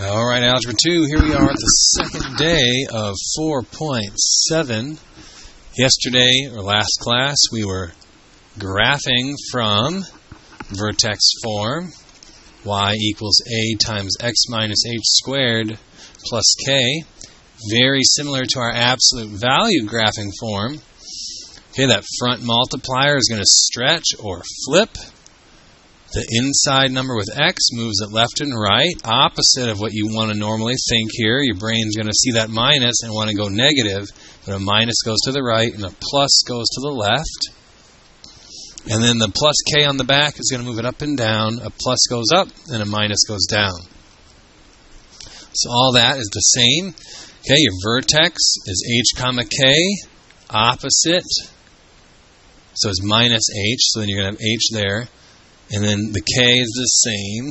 All right, Algebra 2, here we are at the second day of 4.7. Yesterday, or last class, we were graphing from vertex form, y equals a times x minus h squared plus k, very similar to our absolute value graphing form. Okay, that front multiplier is going to stretch or flip. The inside number with x moves it left and right, opposite of what you want to normally think here. Your brain's going to see that minus and want to go negative, but a minus goes to the right and a plus goes to the left. And then the plus k on the back is going to move it up and down. A plus goes up and a minus goes down. So all that is the same. Okay, your vertex is h comma k, opposite. So it's minus h, so then you're going to have h there. And then the k is the same.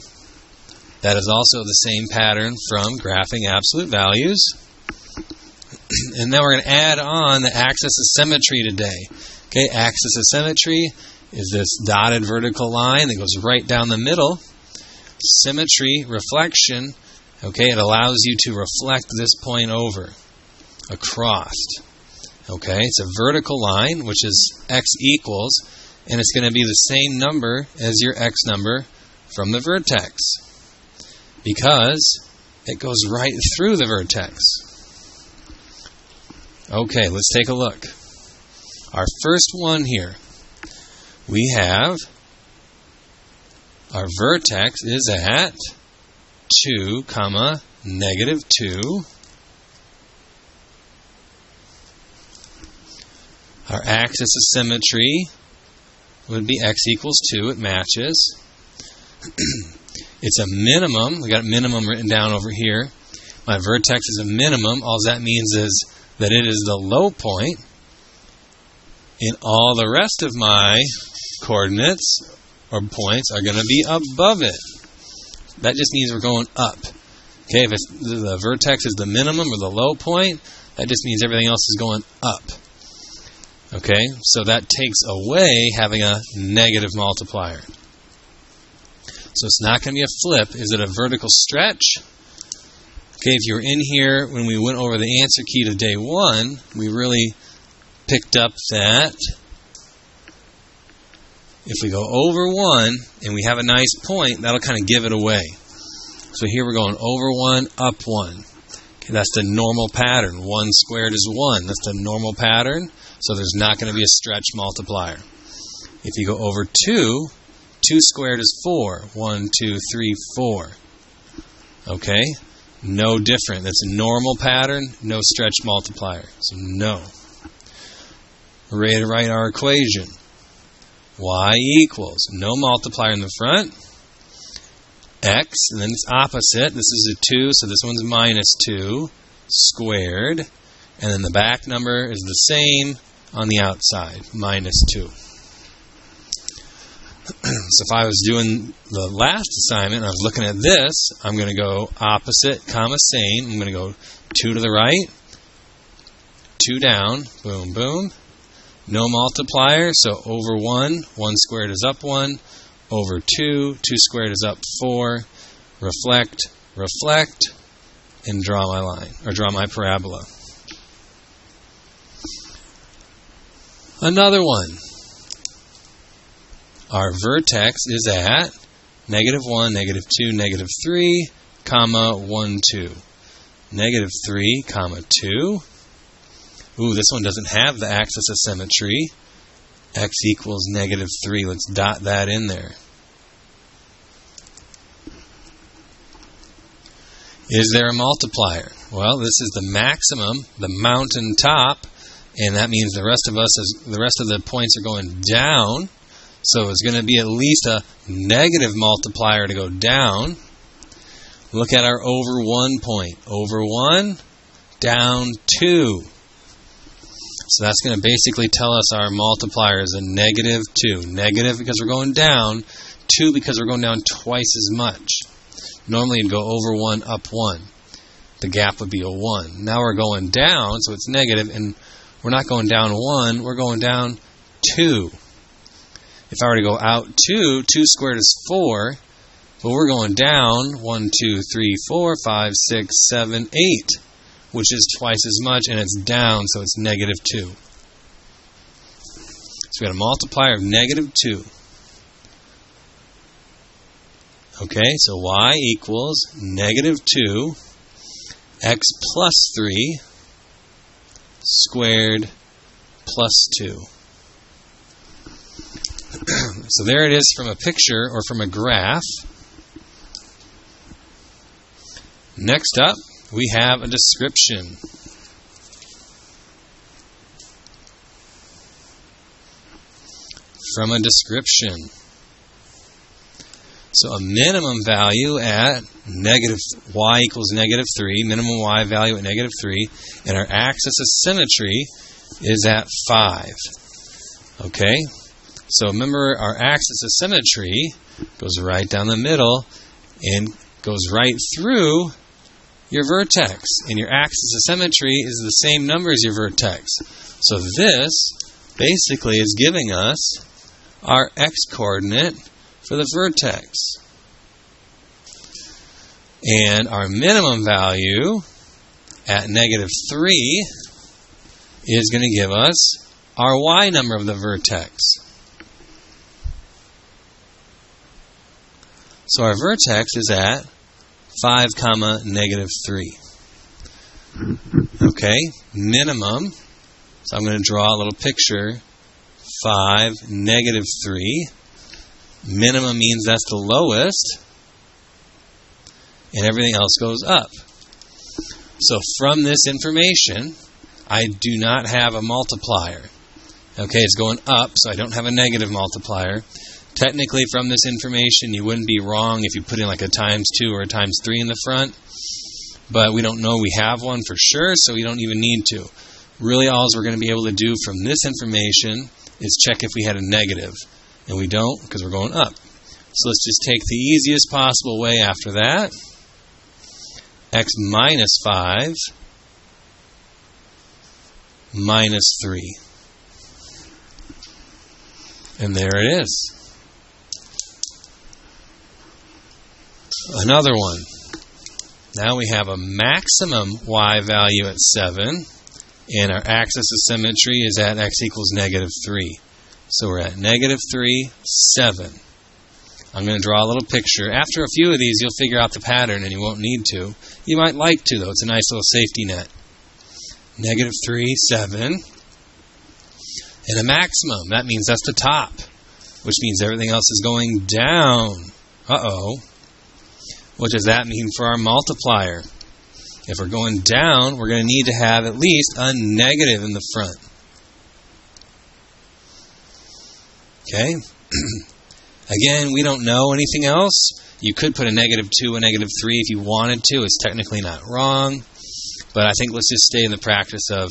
That is also the same pattern from graphing absolute values. And now we're going to add on the axis of symmetry today. Okay, axis of symmetry is this dotted vertical line that goes right down the middle. Symmetry, reflection, okay, it allows you to reflect this point over, across. Okay, it's a vertical line, which is x equals, and it's going to be the same number as your x number from the vertex, because it goes right through the vertex. Okay, let's take a look. Our first one here, we have our vertex is at 2, negative 2. Our axis of symmetry would be x equals 2. It matches. It's a minimum. We got minimum written down over here. My vertex is a minimum. All that means is that it is the low point. And all the rest of my coordinates or points are going to be above it. That just means we're going up. Okay, if the vertex is the minimum or the low point, that just means everything else is going up. Okay, so that takes away having a negative multiplier. So it's not going to be a flip. Is it a vertical stretch? Okay, if you were in here when we went over the answer key to day 1, we really picked up that if we go over 1 and we have a nice point, that'll kind of give it away. So here we're going over 1, up 1. Okay, that's the normal pattern. 1 squared is 1. That's the normal pattern. So there's not going to be a stretch multiplier. If you go over 2, 2 squared is 4. 1, 2, 3, 4. Okay? No different. That's a normal pattern, no stretch multiplier. So no. We're ready to write our equation. Y equals, no multiplier in the front, x, and then it's opposite. This is a 2, so this one's minus 2 squared. And then the back number is the same on the outside, minus 2. So if I was doing the last assignment and I was looking at this, I'm going to go opposite, same. I'm going to go 2 to the right, 2 down, boom, boom. No multiplier, so over 1, 1 squared is up 1. Over 2, 2 squared is up 4. Reflect, and draw my line, or draw my parabola. Another one. Our vertex is at negative 1, negative 2, negative 3, 1, 2. Negative 3, 2. Ooh, this one doesn't have the axis of symmetry. X equals negative 3. Let's dot that in there. Is there a multiplier? Well, this is the maximum, the mountain top, and that means the rest of the points are going down. So it's going to be at least a negative multiplier to go down. Look at our over 1 point. Over 1, down 2. So that's going to basically tell us our multiplier is a negative 2. Negative because we're going down, 2 because we're going down twice as much. Normally you'd go over 1, up 1. The gap would be a 1. Now we're going down, so it's negative, and we're not going down 1, we're going down 2. If I were to go out 2, 2 squared is 4. But we're going down 1, 2, 3, 4, 5, 6, 7, 8, which is twice as much, and it's down, so it's negative 2. So we got a multiplier of negative 2. Okay, so y equals negative 2 x plus 3 squared plus 2. So there it is from a picture or from a graph. Next up, we have a description. From a description. So a minimum value at y equals negative 3, minimum y value at negative 3, and our axis of symmetry is at 5. Okay? So remember, our axis of symmetry goes right down the middle and goes right through your vertex. And your axis of symmetry is the same number as your vertex. So this basically is giving us our x-coordinate for the vertex. And our minimum value at negative 3 is going to give us our y number of the vertex. So our vertex is at 5, negative 3. Okay, minimum. So I'm going to draw a little picture. 5, negative 3. Minimum means that's the lowest, and everything else goes up. So from this information, I do not have a multiplier. Okay, it's going up, so I don't have a negative multiplier. Technically, from this information, you wouldn't be wrong if you put in like a times 2 or a times 3 in the front, but we don't know we have one for sure, so we don't even need to. Really, all we're going to be able to do from this information is check if we had a negative. And we don't, because we're going up. So let's just take the easiest possible way after that. X minus 5 minus 3. And there it is. Another one. Now we have a maximum y value at 7, and our axis of symmetry is at x equals negative 3. So we're at negative 3, 7. I'm going to draw a little picture. After a few of these, you'll figure out the pattern, and you won't need to. You might like to, though. It's a nice little safety net. Negative 3, 7. And a maximum. That means that's the top, which means everything else is going down. Uh-oh. What does that mean for our multiplier? If we're going down, we're going to need to have at least a negative in the front. Okay? Again, we don't know anything else. You could put a negative 2, a negative 3 if you wanted to. It's technically not wrong. But I think let's just stay in the practice of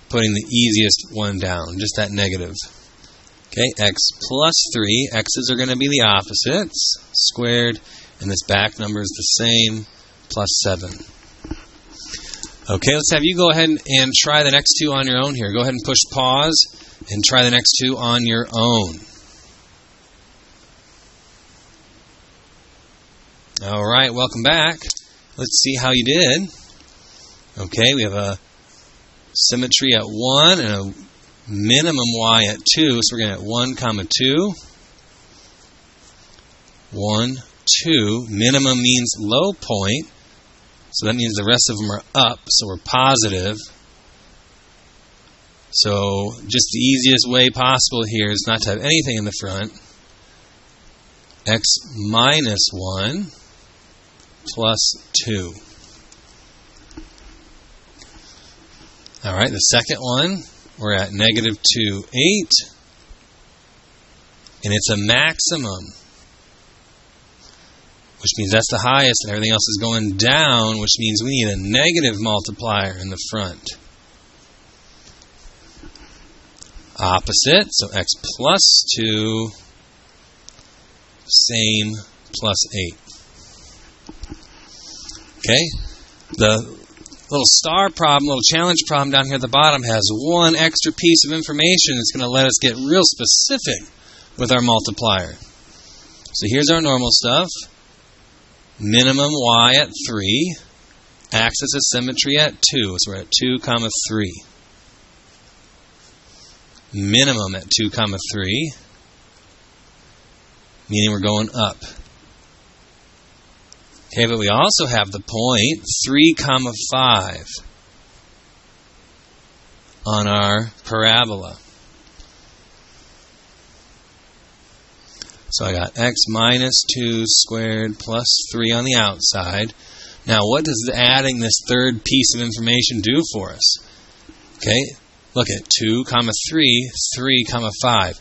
putting the easiest one down, just that negative. Okay, x plus 3. X's are going to be the opposites, squared, and this back number is the same, plus 7. Okay, let's have you go ahead and try the next two on your own here. Go ahead and push pause and try the next two on your own. All right, welcome back. Let's see how you did. Okay, we have a symmetry at 1 and a minimum y at 2. So we're going to at 1, 2. 1, 2. Minimum means low point. So that means the rest of them are up, so we're positive. So just the easiest way possible here is not to have anything in the front. X minus 1 plus 2. All right, the second one, we're at negative 2, 8. And it's a maximum, which means that's the highest and everything else is going down, which means we need a negative multiplier in the front. Opposite, so x plus 2, same, plus 8. Okay, the little star problem, little challenge problem down here at the bottom has one extra piece of information that's going to let us get real specific with our multiplier. So here's our normal stuff. minimum y at 3, axis of symmetry at 2. So we're at 2, 3. Minimum at 2, 3, meaning we're going up. Okay, but we also have the point 3, 5 on our parabola. So I got x minus 2 squared plus 3 on the outside. Now what does adding this third piece of information do for us? Okay, look at 2, 3, 3, 5.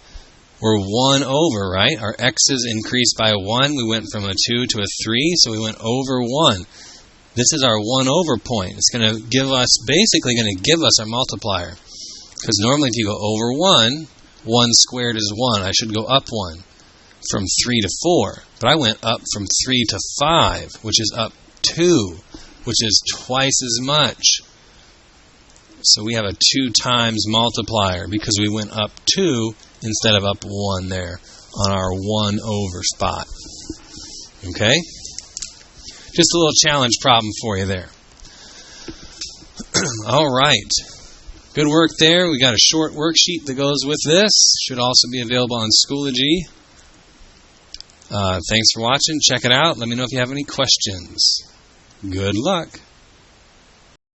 We're 1 over, right? Our x's increased by 1. We went from a 2 to a 3, so we went over 1. This is our 1 over point. It's going to give us, basically going to give us our multiplier. Because normally if you go over 1, 1 squared is 1. I should go up 1 from 3 to 4. But I went up from 3 to 5, which is up 2, which is twice as much. So we have a 2 times multiplier because we went up 2 instead of up 1 there on our 1 over spot. Okay? Just a little challenge problem for you there. All right. Good work there. We got a short worksheet that goes with this. Should also be available on Schoology. Thanks for watching. Check it out. Let me know if you have any questions. Good luck.